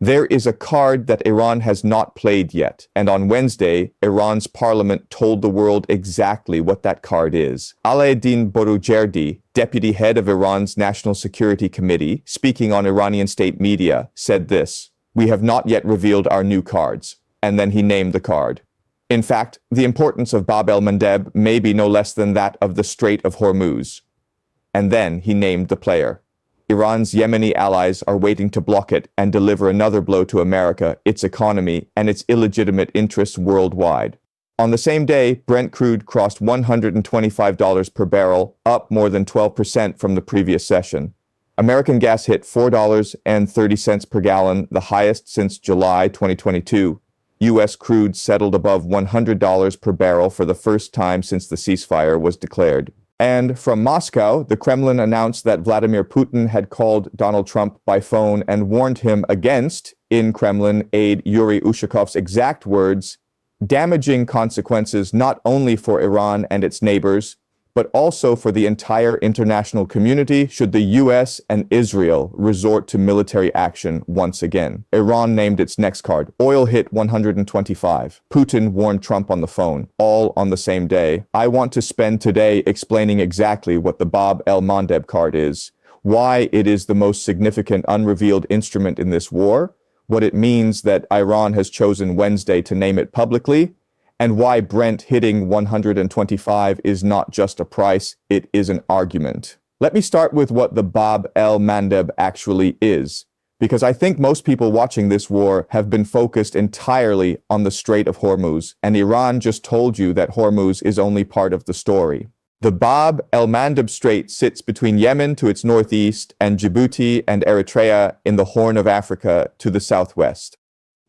There is a card that Iran has not played yet, and on Wednesday, Iran's parliament told the world exactly what that card is. Aide Boroujerdi, deputy head of Iran's National Security Committee, speaking on Iranian state media, said this: "We have not yet revealed our new cards." And then he named the card. In fact, the importance of Bab el-Mandeb may be no less than that of the Strait of Hormuz. And then he named the player. Iran's Yemeni allies are waiting to block it and deliver another blow to America, its economy, and its illegitimate interests worldwide. On the same day, Brent crude crossed $125 per barrel, up more than 12% from the previous session. American gas hit $4.30 per gallon, the highest since July 2022. U.S. crude settled above $100 per barrel for the first time since the ceasefire was declared. And from Moscow, the Kremlin announced that Vladimir Putin had called Donald Trump by phone and warned him against, in Kremlin aide Yuri Ushakov's exact words, damaging consequences not only for Iran and its neighbors, but also for the entire international community should the U.S. and Israel resort to military action once again. Iran named its next card. Oil hit 125. Putin warned Trump on the phone, all on the same day. I want to spend today explaining exactly what the Bab el-Mandeb card is, why it is the most significant unrevealed instrument in this war, what it means that Iran has chosen Wednesday to name it publicly, and why Brent hitting 125 is not just a price, it is an argument. Let me start with what the Bab el-Mandeb actually is, because I think most people watching this war have been focused entirely on the Strait of Hormuz, and Iran just told you that Hormuz is only part of the story. The Bab el-Mandeb Strait sits between Yemen to its northeast and Djibouti and Eritrea in the Horn of Africa to the southwest.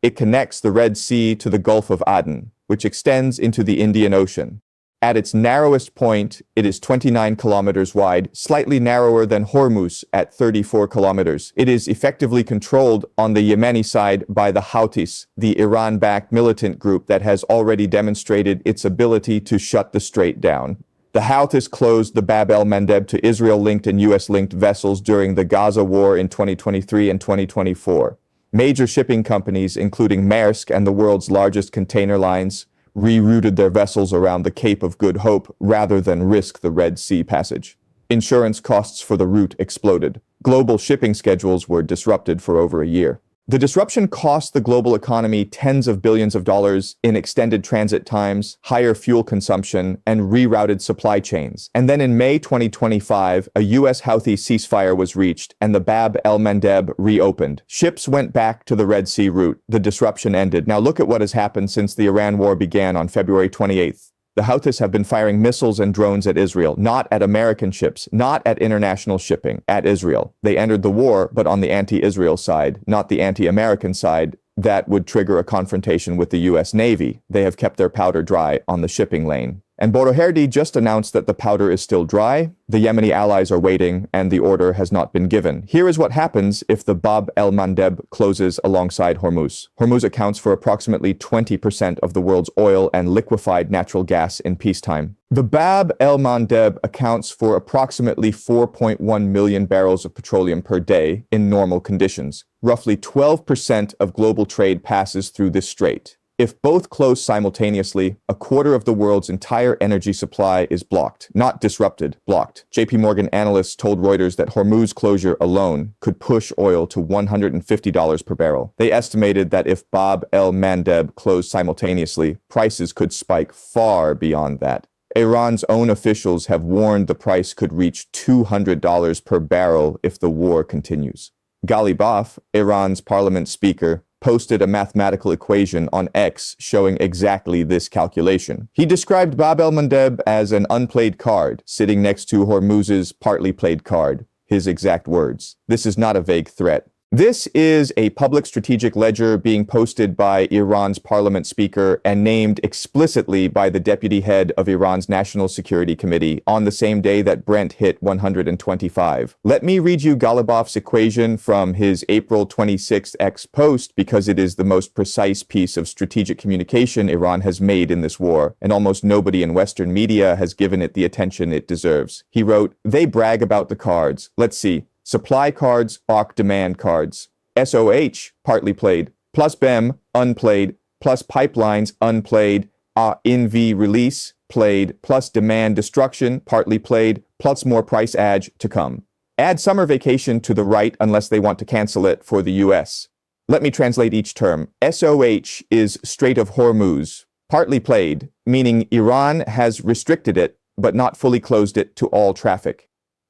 It connects the Red Sea to the Gulf of Aden, which extends into the Indian Ocean. At its narrowest point, it is 29 kilometers wide, slightly narrower than Hormuz at 34 kilometers. It is effectively controlled on the Yemeni side by the Houthis, the Iran-backed militant group that has already demonstrated its ability to shut the strait down. The Houthis closed the Bab el-Mandeb to Israel-linked and U.S.-linked vessels during the Gaza war in 2023 and 2024. Major shipping companies, including Maersk and the world's largest container lines, rerouted their vessels around the Cape of Good Hope rather than risk the Red Sea passage. Insurance costs for the route exploded. Global shipping schedules were disrupted for over a year. The disruption cost the global economy tens of billions of dollars in extended transit times, higher fuel consumption, and rerouted supply chains. And then in May 2025, a U.S. Houthi ceasefire was reached and the Bab el-Mandeb reopened. Ships went back to the Red Sea route. The disruption ended. Now look at what has happened since the Iran war began on February 28th. The Houthis have been firing missiles and drones at Israel, not at American ships, not at international shipping, at Israel. They entered the war, but on the anti-Israel side, not the anti-American side that would trigger a confrontation with the U.S. Navy. They have kept their powder dry on the shipping lane. And Boroujerdi just announced that the powder is still dry, the Yemeni allies are waiting, and the order has not been given. Here is what happens if the Bab el-Mandeb closes alongside Hormuz. Hormuz accounts for approximately 20% of the world's oil and liquefied natural gas in peacetime. The Bab el-Mandeb accounts for approximately 4.1 million barrels of petroleum per day in normal conditions. Roughly 12% of global trade passes through this strait. If both close simultaneously, a quarter of the world's entire energy supply is blocked, not disrupted, blocked. JP Morgan analysts told Reuters that Hormuz closure alone could push oil to $150 per barrel. They estimated that if Bab el-Mandeb closed simultaneously, prices could spike far beyond that. Iran's own officials have warned the price could reach $200 per barrel if the war continues. Ghalibaf, Iran's parliament speaker, posted a mathematical equation on X showing exactly this calculation. He described Bab el-Mandeb as an unplayed card sitting next to Hormuz's partly played card. His exact words. This is not a vague threat. This is a public strategic ledger being posted by Iran's parliament speaker and named explicitly by the deputy head of Iran's National Security Committee on the same day that Brent hit 125. Let me read you Ghalibaf's equation from his April 26th X post because it is the most precise piece of strategic communication Iran has made in this war, and almost nobody in Western media has given it the attention it deserves. He wrote, "They brag about the cards. Let's see. Supply cards, demand cards. SOH, partly played, plus BEM, unplayed, plus pipelines, unplayed, NV release, played, plus demand destruction, partly played, plus more price edge to come. Add summer vacation to the right unless they want to cancel it for the US. Let me translate each term. SOH is Strait of Hormuz, partly played, meaning Iran has restricted it, but not fully closed it to all traffic.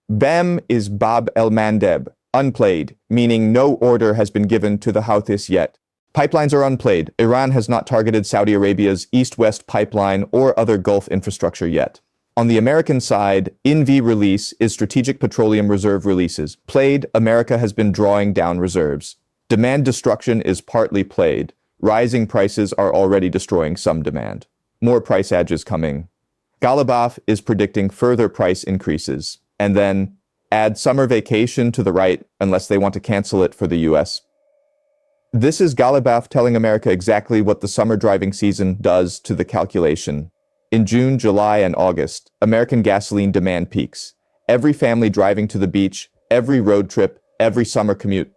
BEM is Bab el-Mandeb, unplayed, meaning no order has been given to the Houthis yet. Pipelines are unplayed. Iran has not targeted Saudi Arabia's east-west pipeline or other Gulf infrastructure yet. On the American side, NV release is Strategic Petroleum Reserve releases. Played, America has been drawing down reserves. Demand destruction is partly played. Rising prices are already destroying some demand. More price edges coming. Ghalibaf is predicting further price increases. And then add summer vacation to the right unless they want to cancel it for the US. This is Ghalibaf telling America exactly what the summer driving season does to the calculation. In June, July, and August, American gasoline demand peaks. Every family driving to the beach, every road trip, every summer commute,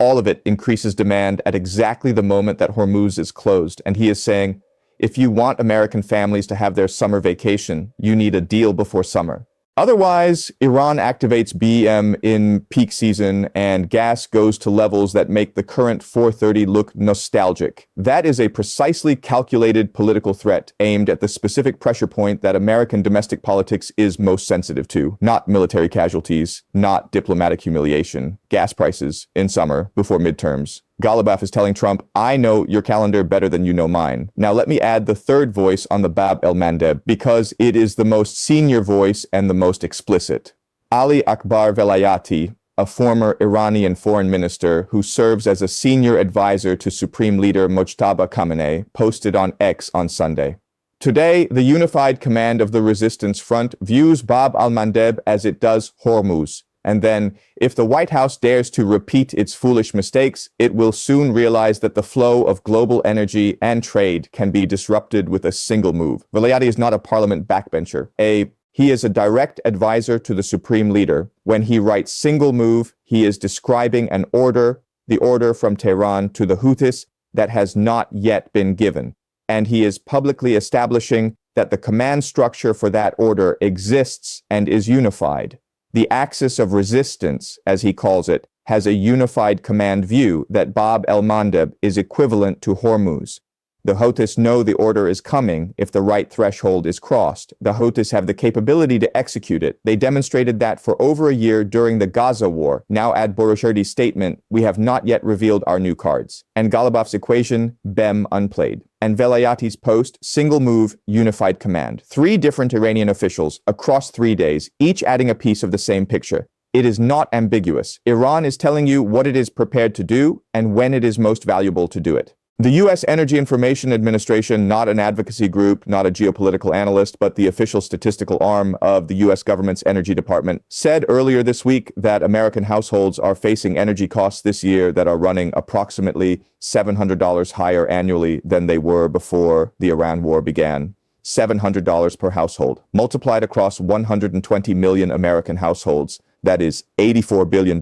all of it increases demand at exactly the moment that Hormuz is closed. And he is saying, if you want American families to have their summer vacation, you need a deal before summer. Otherwise, Iran activates BM in peak season and gas goes to levels that make the current 430 look nostalgic. That is a precisely calculated political threat aimed at the specific pressure point that American domestic politics is most sensitive to. Not military casualties, not diplomatic humiliation. Gas prices in summer before midterms. Ghalibaf is telling Trump, I know your calendar better than you know mine. Now let me add the third voice on the Bab el-Mandeb because it is the most senior voice and the most explicit. Ali Akbar Velayati, a former Iranian foreign minister who serves as a senior advisor to Supreme Leader Mojtaba Khamenei, posted on X on Sunday. Today, the unified command of the resistance front views Bab el-Mandeb as it does Hormuz. And then, if the White House dares to repeat its foolish mistakes, it will soon realize that the flow of global energy and trade can be disrupted with a single move. Velayati is not a parliament backbencher. He is a direct advisor to the Supreme Leader. When he writes single move, he is describing an order, the order from Tehran to the Houthis that has not yet been given. And he is publicly establishing that the command structure for that order exists and is unified. The axis of resistance, as he calls it, has a unified command view that Bab el-Mandeb is equivalent to Hormuz. The Houthis know the order is coming if the right threshold is crossed. The Houthis have the capability to execute it. They demonstrated that for over a year during the Gaza war. Now add Boroujerdi's statement, we have not yet revealed our new cards. And Ghalibaf's equation, BEM unplayed. And Velayati's post, single move, unified command. 3 different Iranian officials across 3 days, each adding a piece of the same picture. It is not ambiguous. Iran is telling you what it is prepared to do and when it is most valuable to do it. The U.S. Energy Information Administration, not an advocacy group, not a geopolitical analyst, but the official statistical arm of the U.S. government's Energy Department, said earlier this week that American households are facing energy costs this year that are running approximately $700 higher annually than they were before the Iran war began. $700 per household. Multiplied across 120 million American households, that is $84 billion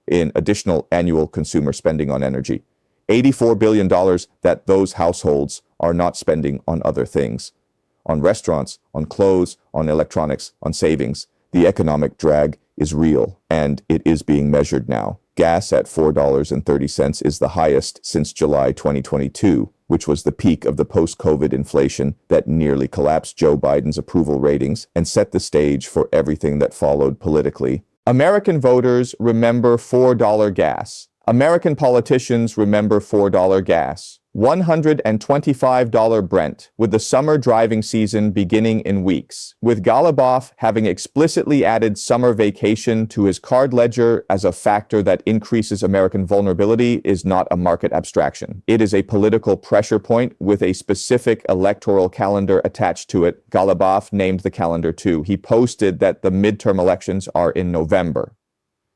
in additional annual consumer spending on energy. $84 billion that those households are not spending on other things. On restaurants, on clothes, on electronics, on savings. The economic drag is real, and it is being measured now. Gas at $4.30 is the highest since July 2022, which was the peak of the post-COVID inflation that nearly collapsed Joe Biden's approval ratings and set the stage for everything that followed politically. American voters remember $4 gas. American politicians remember $4 gas, $125 Brent, with the summer driving season beginning in weeks, with Ghalibaf having explicitly added summer vacation to his card ledger as a factor that increases American vulnerability is not a market abstraction. It is a political pressure point with a specific electoral calendar attached to it. Ghalibaf named the calendar too. He posted that the midterm elections are in November.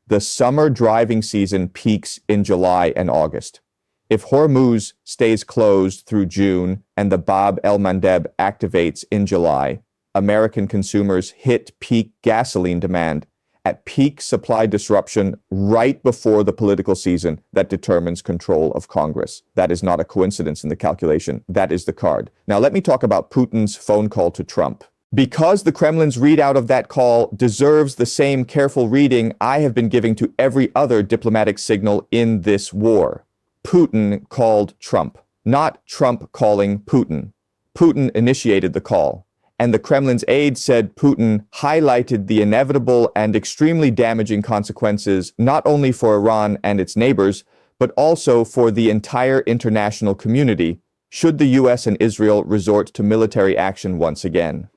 The summer driving season peaks in July and August. If Hormuz stays closed through June and the Bab el-Mandeb activates in July, American consumers hit peak gasoline demand at peak supply disruption right before the political season that determines control of Congress. That is not a coincidence in the calculation. That is the card. Now let me talk about Putin's phone call to Trump. Because the Kremlin's readout of that call deserves the same careful reading I have been giving to every other diplomatic signal in this war. Putin called Trump, not Trump calling Putin. Putin initiated the call. And the Kremlin's aide said Putin highlighted the inevitable and extremely damaging consequences not only for Iran and its neighbors, but also for the entire international community, should the US and Israel resort to military action once again.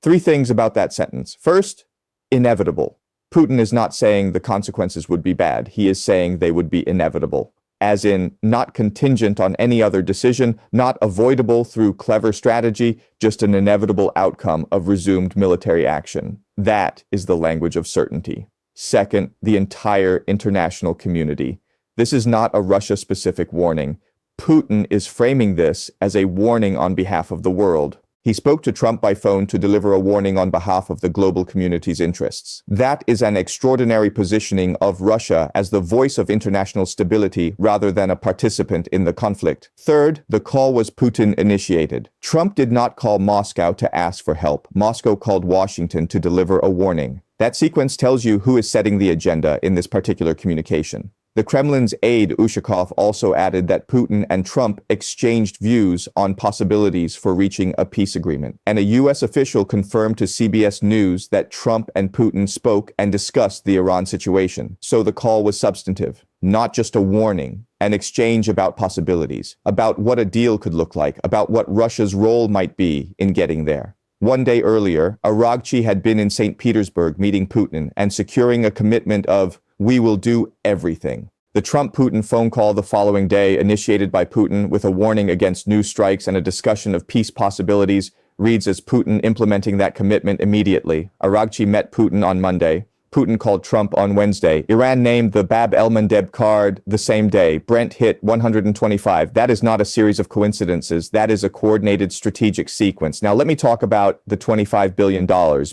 3 things about that sentence. First, inevitable. Putin is not saying the consequences would be bad. He is saying they would be inevitable, as in not contingent on any other decision, not avoidable through clever strategy, just an inevitable outcome of resumed military action. That is the language of certainty. Second, the entire international community. This is not a Russia-specific warning. Putin is framing this as a warning on behalf of the world. He spoke to Trump by phone to deliver a warning on behalf of the global community's interests. That is an extraordinary positioning of Russia as the voice of international stability rather than a participant in the conflict. Third, the call was Putin-initiated. Trump did not call Moscow to ask for help. Moscow called Washington to deliver a warning. That sequence tells you who is setting the agenda in this particular communication. The Kremlin's aide, Ushakov, also added that Putin and Trump exchanged views on possibilities for reaching a peace agreement. And a U.S. official confirmed to CBS News that Trump and Putin spoke and discussed the Iran situation. So the call was substantive, not just a warning, an exchange about possibilities, about what a deal could look like, about what Russia's role might be in getting there. One day earlier, Aragchi had been in St. Petersburg meeting Putin and securing a commitment of "we will do everything." The Trump-Putin phone call the following day, initiated by Putin with a warning against new strikes and a discussion of peace possibilities, reads as Putin implementing that commitment immediately. Aragchi met Putin on Monday. Putin called Trump on Wednesday. Iran named the el-Mandeb card the same day. Brent hit 125. That is not a series of coincidences. That is a coordinated strategic sequence. Now let me talk about the $25 billion,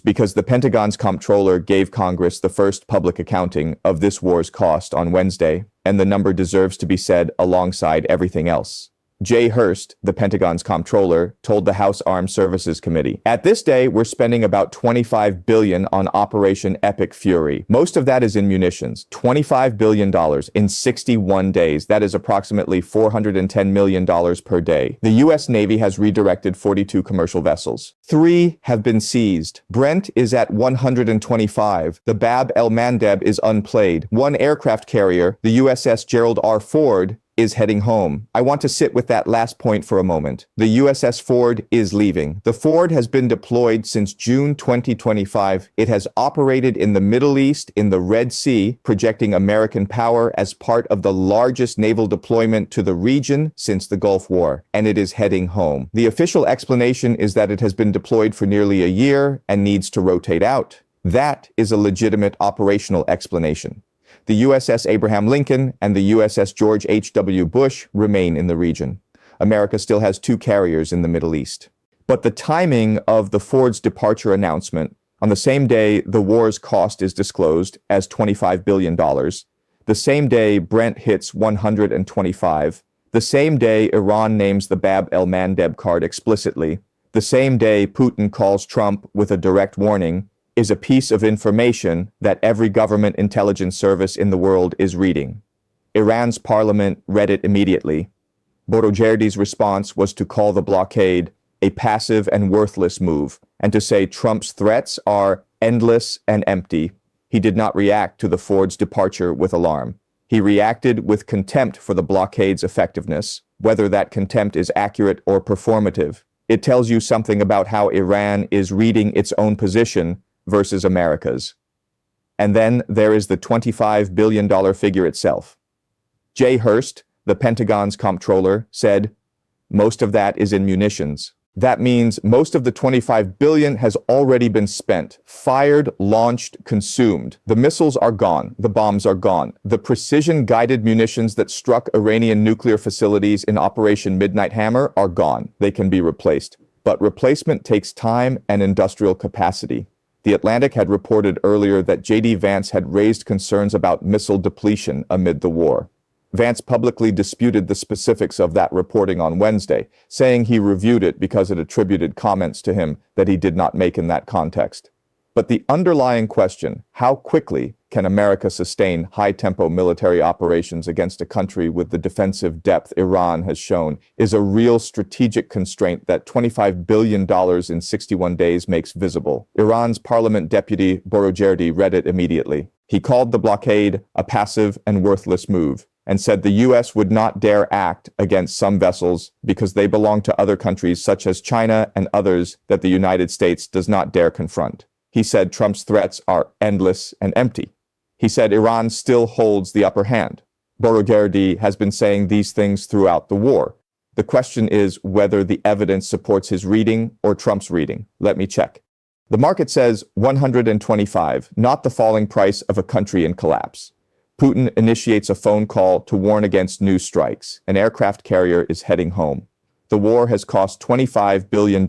because the Pentagon's comptroller gave Congress the first public accounting of this war's cost on Wednesday, and the number deserves to be said alongside everything else. Jay Hurst, the Pentagon's comptroller, told the House Armed Services Committee, "At this day, we're spending about $25 billion on Operation Epic Fury. Most of that is in munitions. $25 billion in 61 days. That is approximately $410 million per day. The U.S. Navy has redirected 42 commercial vessels. 3 have been seized. Brent is at 125. The el-Mandeb is unplayed. 1 aircraft carrier, the USS Gerald R. is heading home. I want to sit with that last point for a moment. The USS Ford is leaving. The Ford has been deployed since June 2025. It has operated in the Middle East, in the Red Sea, projecting American power as part of the largest naval deployment to the region since the Gulf War, and it is heading home. The official explanation is that it has been deployed for nearly a year and needs to rotate out. That is a legitimate operational explanation. The USS Abraham Lincoln and the USS George H.W. Bush remain in the region. America still has 2 carriers in the Middle East. But the timing of the Ford's departure announcement, on the same day the war's cost is disclosed as $25 billion, the same day Brent hits 125, the same day Iran names the el-Mandeb card explicitly, the same day Putin calls Trump with a direct warning, is a piece of information that every government intelligence service in the world is reading. Iran's parliament read it immediately. Boroujerdi's response was to call the blockade a passive and worthless move, and to say Trump's threats are endless and empty. He did not react to the Ford's departure with alarm. He reacted with contempt for the blockade's effectiveness, whether that contempt is accurate or performative. It tells you something about how Iran is reading its own position versus America's. And then there is the $25 billion figure itself. Jay Hurst, the Pentagon's comptroller, said, most of that is in munitions. That means most of the $25 billion has already been spent, fired, launched, consumed. The missiles are gone. The bombs are gone. The precision-guided munitions that struck Iranian nuclear facilities in Operation Midnight Hammer are gone. They can be replaced. But replacement takes time and industrial capacity. The Atlantic had reported earlier that J.D. Vance had raised concerns about missile depletion amid the war. Vance publicly disputed the specifics of that reporting on Wednesday, saying he reviewed it because it attributed comments to him that he did not make in that context. But the underlying question, how quickly can America sustain high-tempo military operations against a country with the defensive depth Iran has shown, is a real strategic constraint that $25 billion in 61 days makes visible. Iran's Parliament Deputy Boroujerdi read it immediately. He called the blockade a passive and worthless move, and said the U.S. would not dare act against some vessels because they belong to other countries such as China and others that the United States does not dare confront. He said Trump's threats are endless and empty. He said Iran still holds the upper hand. Boroujerdi has been saying these things throughout the war. The question is whether the evidence supports his reading or Trump's reading. Let me check. The market says 125, not the falling price of a country in collapse. Putin initiates a phone call to warn against new strikes. An aircraft carrier is heading home. The war has cost $25 billion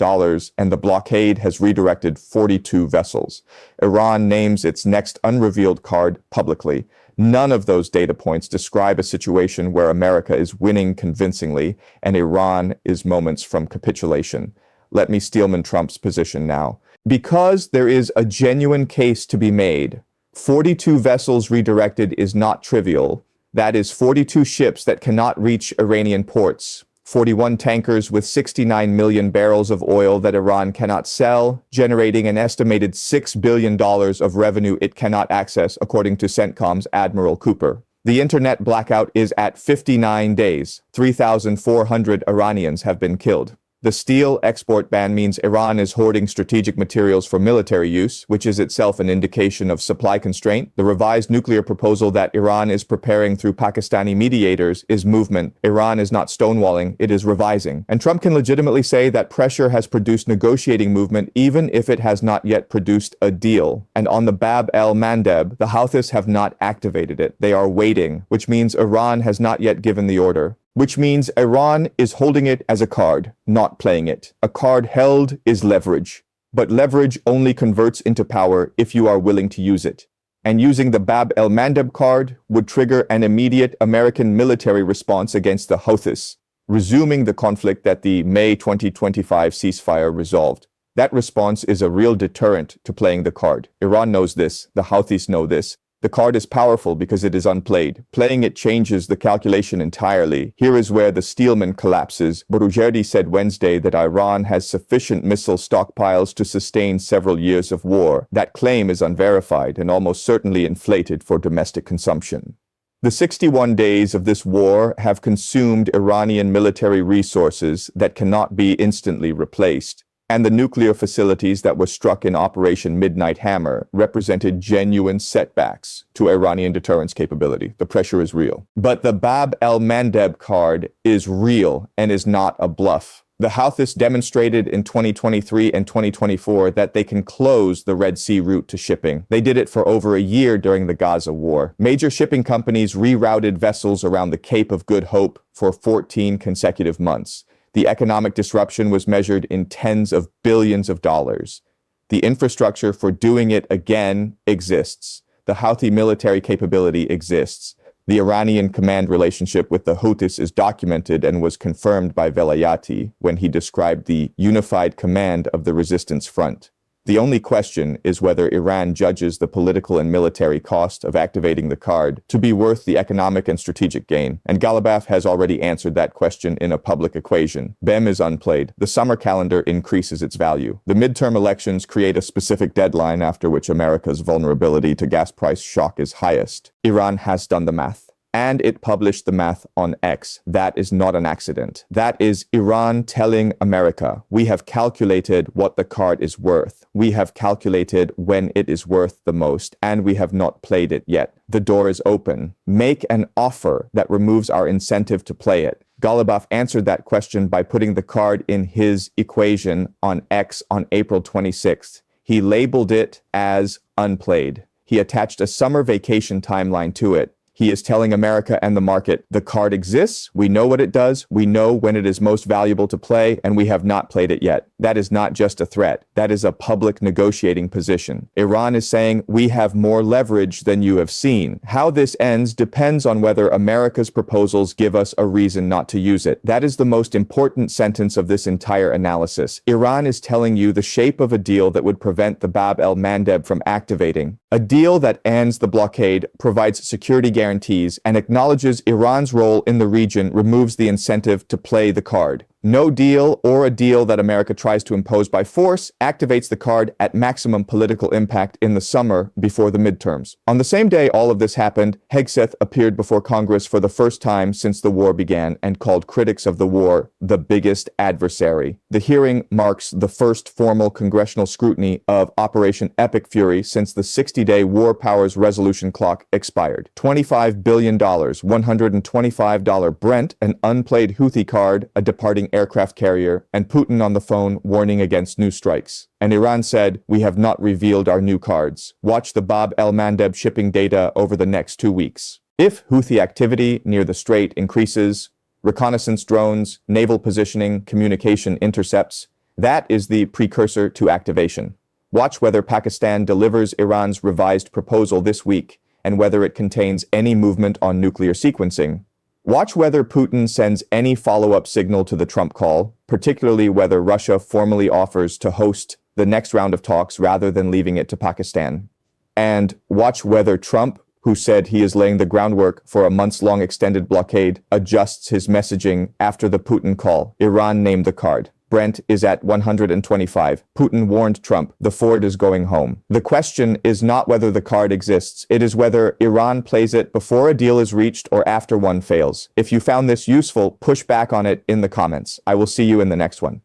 and the blockade has redirected 42 vessels. Iran names its next unrevealed card publicly. None of those data points describe a situation where America is winning convincingly and Iran is moments from capitulation. Let me steelman Trump's position now. Because there is a genuine case to be made, 42 vessels redirected is not trivial. That is 42 ships that cannot reach Iranian ports. 41 tankers with 69 million barrels of oil that Iran cannot sell, generating an estimated $6 billion of revenue it cannot access, according to CENTCOM's Admiral Cooper. The internet blackout is at 59 days. 3,400 Iranians have been killed. The steel export ban means Iran is hoarding strategic materials for military use, which is itself an indication of supply constraint. The revised nuclear proposal that Iran is preparing through Pakistani mediators is movement. Iran is not stonewalling, it is revising. And Trump can legitimately say that pressure has produced negotiating movement even if it has not yet produced a deal. And on the Bab el-Mandeb, the Houthis have not activated it. They are waiting, which means Iran has not yet given the order. Which means Iran is holding it as a card, not playing it. A card held is leverage, but leverage only converts into power if you are willing to use it. And using the Bab el-Mandeb card would trigger an immediate American military response against the Houthis, resuming the conflict that the May 2025 ceasefire resolved. That response is a real deterrent to playing the card. Iran knows this, the Houthis know this. The card is powerful because it is unplayed. Playing it changes the calculation entirely. Here is where the steelman collapses. Boroujerdi said Wednesday that Iran has sufficient missile stockpiles to sustain several years of war. That claim is unverified and almost certainly inflated for domestic consumption. The 61 days of this war have consumed Iranian military resources that cannot be instantly replaced. And the nuclear facilities that were struck in Operation Midnight Hammer represented genuine setbacks to Iranian deterrence capability. The pressure is real. But the Bab el-Mandeb card is real and is not a bluff. The Houthis demonstrated in 2023 and 2024 that they can close the Red Sea route to shipping. They did it for over a year during the Gaza war. Major shipping companies rerouted vessels around the Cape of Good Hope for 14 consecutive months. The economic disruption was measured in tens of billions of dollars. The infrastructure for doing it again exists. The Houthi military capability exists. The Iranian command relationship with the Houthis is documented and was confirmed by Velayati when he described the unified command of the resistance front. The only question is whether Iran judges the political and military cost of activating the card to be worth the economic and strategic gain. And Ghalibaf has already answered that question in a public equation. BEM is unplayed. The summer calendar increases its value. The midterm elections create a specific deadline after which America's vulnerability to gas price shock is highest. Iran has done the math. And it published the math on X. That is not an accident. That is Iran telling America, we have calculated what the card is worth. We have calculated when it is worth the most, and we have not played it yet. The door is open. Make an offer that removes our incentive to play it. Ghalibaf answered that question by putting the card in his equation on X on April 26th. He labeled it as unplayed. He attached a summer vacation timeline to it. He is telling America and the market, the card exists, we know what it does, we know when it is most valuable to play, and we have not played it yet. That is not just a threat. That is a public negotiating position. Iran is saying, we have more leverage than you have seen. How this ends depends on whether America's proposals give us a reason not to use it. That is the most important sentence of this entire analysis. Iran is telling you the shape of a deal that would prevent the Bab el-Mandeb from activating. A deal that ends the blockade, provides security guarantees, and acknowledges Iran's role in the region removes the incentive to play the card. No deal, or a deal that America tries to impose by force, activates the card at maximum political impact in the summer before the midterms. On the same day all of this happened, Hegseth appeared before Congress for the first time since the war began and called critics of the war the biggest adversary. The hearing marks the first formal congressional scrutiny of Operation Epic Fury since the 60-day War Powers Resolution clock expired. $25 billion, $125 Brent, an unplayed Houthi card, a departing aircraft carrier, and Putin on the phone warning against new strikes. And Iran said, we have not revealed our new cards. Watch the Bab el-Mandeb shipping data over the next 2 weeks. If Houthi activity near the strait increases, reconnaissance drones, naval positioning, communication intercepts, that is the precursor to activation. Watch whether Pakistan delivers Iran's revised proposal this week and whether it contains any movement on nuclear sequencing. Watch whether Putin sends any follow-up signal to the Trump call, particularly whether Russia formally offers to host the next round of talks rather than leaving it to Pakistan. And watch whether Trump, who said he is laying the groundwork for a months-long extended blockade, adjusts his messaging after the Putin call. Iran named the card. Brent is at 125. Putin warned Trump, the Ford is going home. The question is not whether the card exists, it is whether Iran plays it before a deal is reached or after one fails. If you found this useful, push back on it in the comments. I will see you in the next one.